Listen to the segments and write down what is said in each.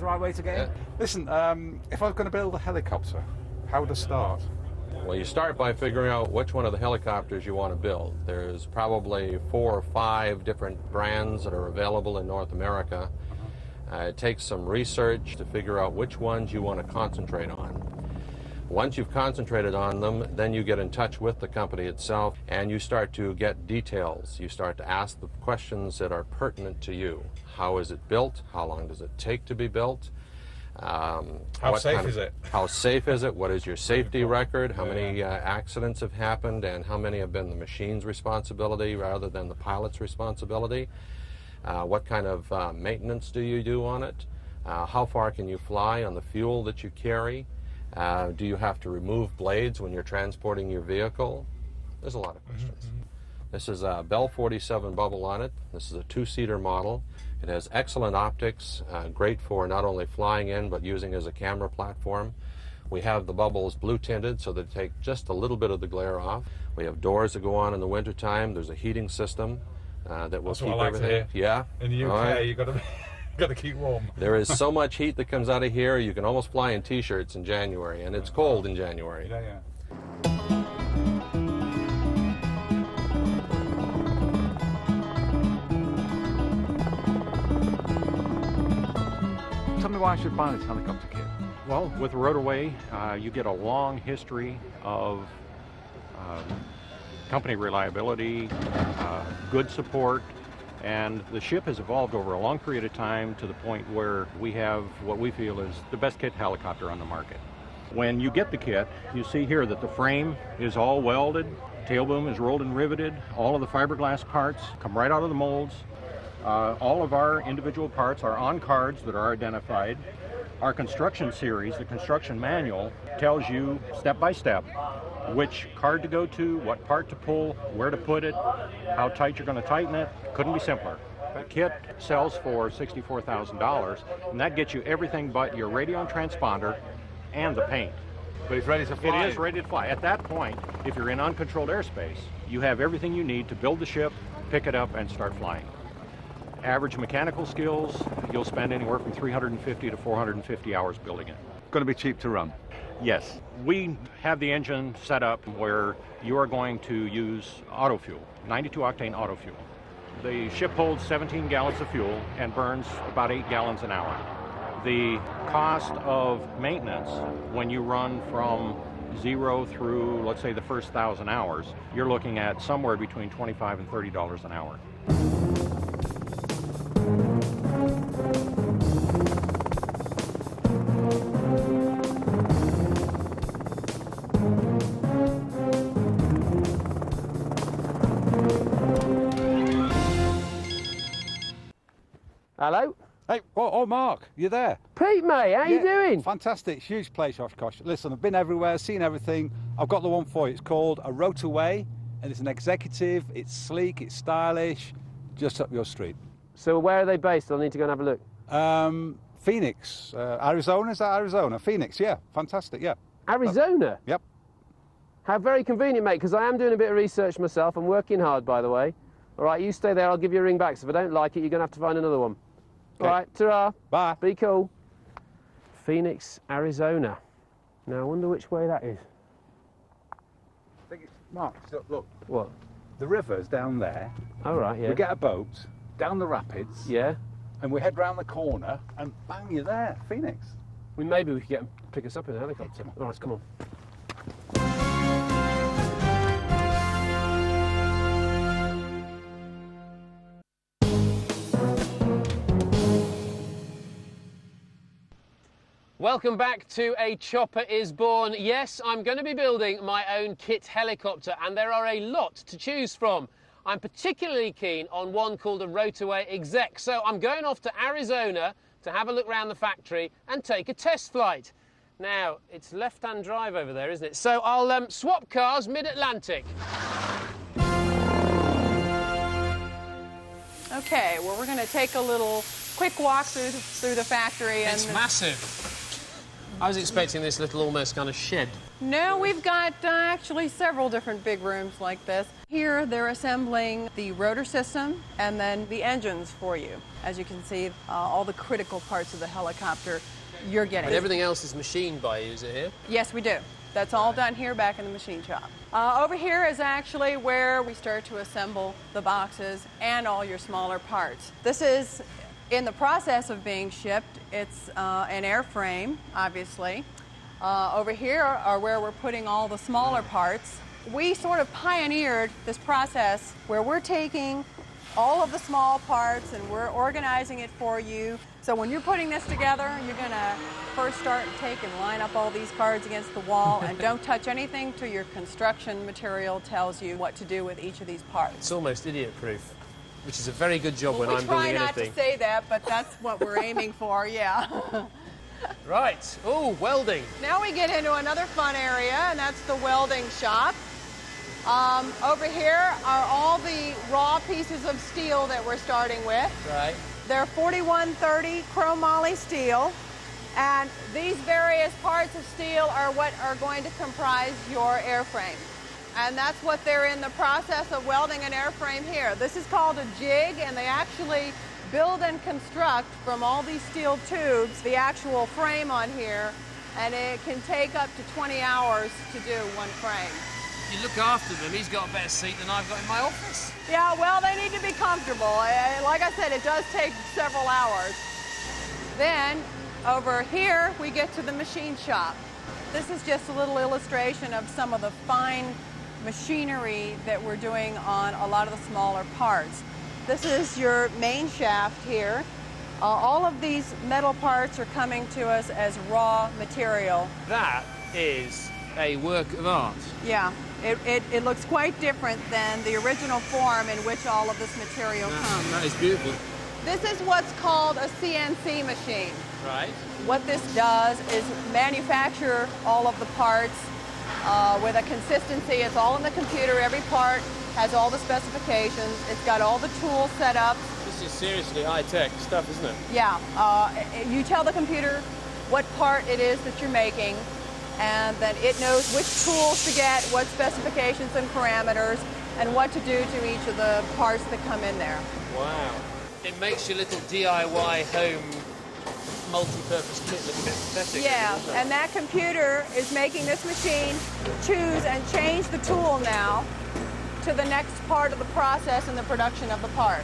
the right way to get in. Listen, if I was going to build a helicopter, how would I start? Well, you start by figuring out which one of the helicopters you want to build. There's probably 4 or 5 different brands that are available in North America. It takes some research to figure out which ones you want to concentrate on. Once you've concentrated on them, then you get in touch with the company itself and you start to get details. You start to ask the questions that are pertinent to you. How is it built? How long does it take to be built? How safe is it? How safe is it? What is your safety record? How many accidents have happened and how many have been the machine's responsibility rather than the pilot's responsibility? What kind of maintenance do you do on it? How far can you fly on the fuel that you carry? Do you have to remove blades when you're transporting your vehicle? There's a lot of questions. This is a Bell 47 bubble on it. This is a 2-seater model. It has excellent optics, great for not only flying in but using as a camera platform. We have the bubbles blue tinted so they take just a little bit of the glare off. We have doors that go on in the wintertime. There's a heating system that will keep everything. Yeah. In the UK, you've got to keep warm. There is so much heat that comes out of here, you can almost fly in t-shirts in January, and it's cold in January. Yeah. Tell me why I should buy this helicopter kit. Well, with Rotorway, you get a long history of company reliability, good support, and the ship has evolved over a long period of time to the point where we have what we feel is the best kit helicopter on the market. When you get the kit, you see here that the frame is all welded, tail boom is rolled and riveted, all of the fiberglass parts come right out of the molds. All of our individual parts are on cards that are identified. Our construction series, the construction manual, tells you step by step which card to go to, what part to pull, where to put it, how tight you're going to tighten it. Couldn't be simpler. The kit sells for $64,000, and that gets you everything but your radio and transponder and the paint. But it's ready to fly. It is ready to fly. At that point, if you're in uncontrolled airspace, you have everything you need to build the ship, pick it up, and start flying. Average mechanical skills, you'll spend anywhere from 350 to 450 hours building it. Going to be cheap to run. Yes. We have the engine set up where you are going to use auto fuel, 92 octane auto fuel. The ship holds 17 gallons of fuel and burns about 8 gallons an hour. The cost of maintenance when you run from 0 through, let's say, the first 1,000 hours, you're looking at somewhere between $25 and $30 an hour. Hello? Hey, oh, Mark, you there? Pete, mate, how you doing? Fantastic, huge place, Oshkosh. Listen, I've been everywhere, seen everything. I've got the one for you. It's called a Rotorway, and it's an executive. It's sleek, it's stylish, just up your street. So where are they based? I'll need to go and have a look. Phoenix, Arizona. Is that Arizona? Phoenix, yeah, fantastic, yeah. Arizona? Yep. How very convenient, mate, because I am doing a bit of research myself. I'm working hard, by the way. All right, you stay there. I'll give you a ring back. So if I don't like it, you're going to have to find another one. Okay. All right, ta-ra. Bye. Be cool. Phoenix, Arizona. Now, I wonder which way that is. Mark, look. What? The river's down there. All right, yeah. We get a boat down the rapids. Yeah. And we head round the corner and bang, you're there, Phoenix. Maybe we could get them to pick us up in a helicopter. All right, come on. Welcome back to A Chopper is Born. Yes, I'm going to be building my own kit helicopter, and there are a lot to choose from. I'm particularly keen on one called a Rotorway Exec, so I'm going off to Arizona to have a look around the factory and take a test flight. Now, it's left-hand drive over there, isn't it? So I'll swap cars mid-Atlantic. Okay, well, we're going to take a little quick walk through the factory. It's massive. I was expecting this little almost kind of shed. No, we've got actually several different big rooms like this. Here they're assembling the rotor system and then the engines for you. As you can see, all the critical parts of the helicopter you're getting. And everything else is machined by you, is it here? Yes, we do. That's all done here back in the machine shop. Over here is actually where we start to assemble the boxes and all your smaller parts. This is in the process of being shipped. It's an airframe, obviously. Over here are where we're putting all the smaller parts. We sort of pioneered this process where we're taking all of the small parts and we're organizing it for you. So when you're putting this together, you're going to first start and take and line up all these cards against the wall and don't touch anything till your construction material tells you what to do with each of these parts. It's almost idiot-proof, which is a very good job when I'm building anything. We try not to say that, but that's what we're aiming for, yeah. Right. Oh, welding. Now we get into another fun area, and that's the welding shop. Over here are all the raw pieces of steel that we're starting with. Right. They're 4130 chromoly steel, and these various parts of steel are what are going to comprise your airframe. And that's what they're in the process of welding an airframe here. This is called a jig, and they actually build and construct from all these steel tubes the actual frame on here, and it can take up to 20 hours to do one frame. You look after them, he's got a better seat than I've got in my office. Yeah, well, they need to be comfortable. Like I said, it does take several hours. Then, over here, we get to the machine shop. This is just a little illustration of some of the fine machinery that we're doing on a lot of the smaller parts. This is your main shaft here. All of these metal parts are coming to us as raw material. That is a work of art. Yeah, it looks quite different than the original form in which all of this material comes. That is beautiful. This is what's called a CNC machine. Right. What this does is manufacture all of the parts with a consistency. It's all in the computer. Every part has all the specifications. It's got all the tools set up. This is seriously high-tech stuff, isn't it? Yeah. You tell the computer what part it is that you're making, and then it knows which tools to get, what specifications and parameters, and what to do to each of the parts that come in there. Wow. It makes your little DIY home multi-purpose kit look a bit pathetic. Yeah, and that computer is making this machine choose and change the tool now to the next part of the process in the production of the part.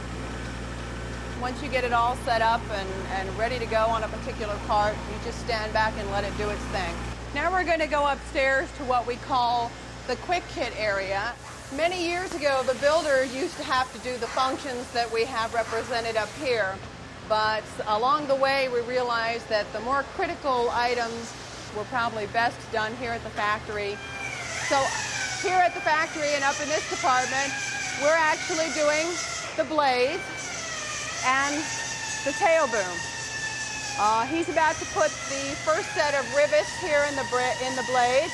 Once you get it all set up and ready to go on a particular part, you just stand back and let it do its thing. Now we're going to go upstairs to what we call the quick kit area. Many years ago, the builders used to have to do the functions that we have represented up here. But along the way, we realized that the more critical items were probably best done here at the factory. So here at the factory and up in this department, we're actually doing the blades and the tail boom. He's about to put the first set of rivets here in the blades.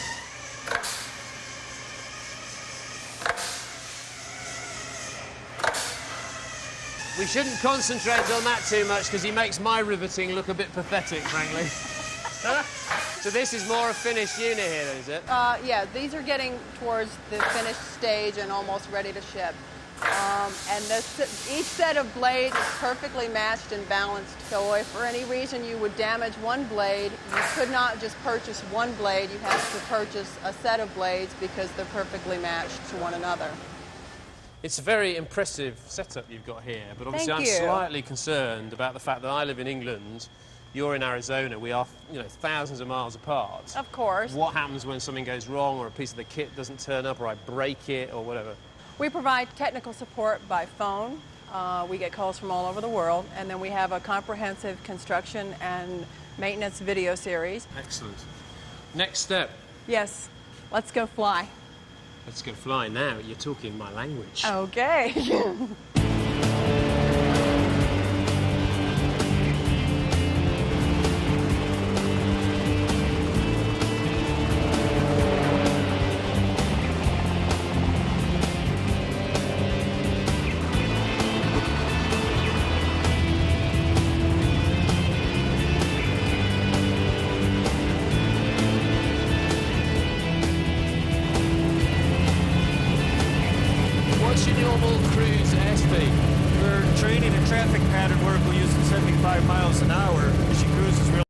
We shouldn't concentrate on that too much because he makes my riveting look a bit pathetic, frankly. So this is more a finished unit here, then, is it? Yeah, these are getting towards the finished stage and almost ready to ship. And each set of blades is perfectly matched and balanced. So if for any reason you would damage one blade, you could not just purchase one blade. You have to purchase a set of blades because they're perfectly matched to one another. It's a very impressive setup you've got here, but obviously Thank I'm you. slightly concerned about the fact that I live in England, you're in Arizona, we are, thousands of miles apart. Of course. What happens when something goes wrong or a piece of the kit doesn't turn up or I break it or whatever? We provide technical support by phone. We get calls from all over the world, and then we have a comprehensive construction and maintenance video series. Excellent. Next step. Yes, let's go fly. Let's go fly now. You're talking my language. Okay. speed? We're training a traffic pattern work. We're using 75 miles an hour.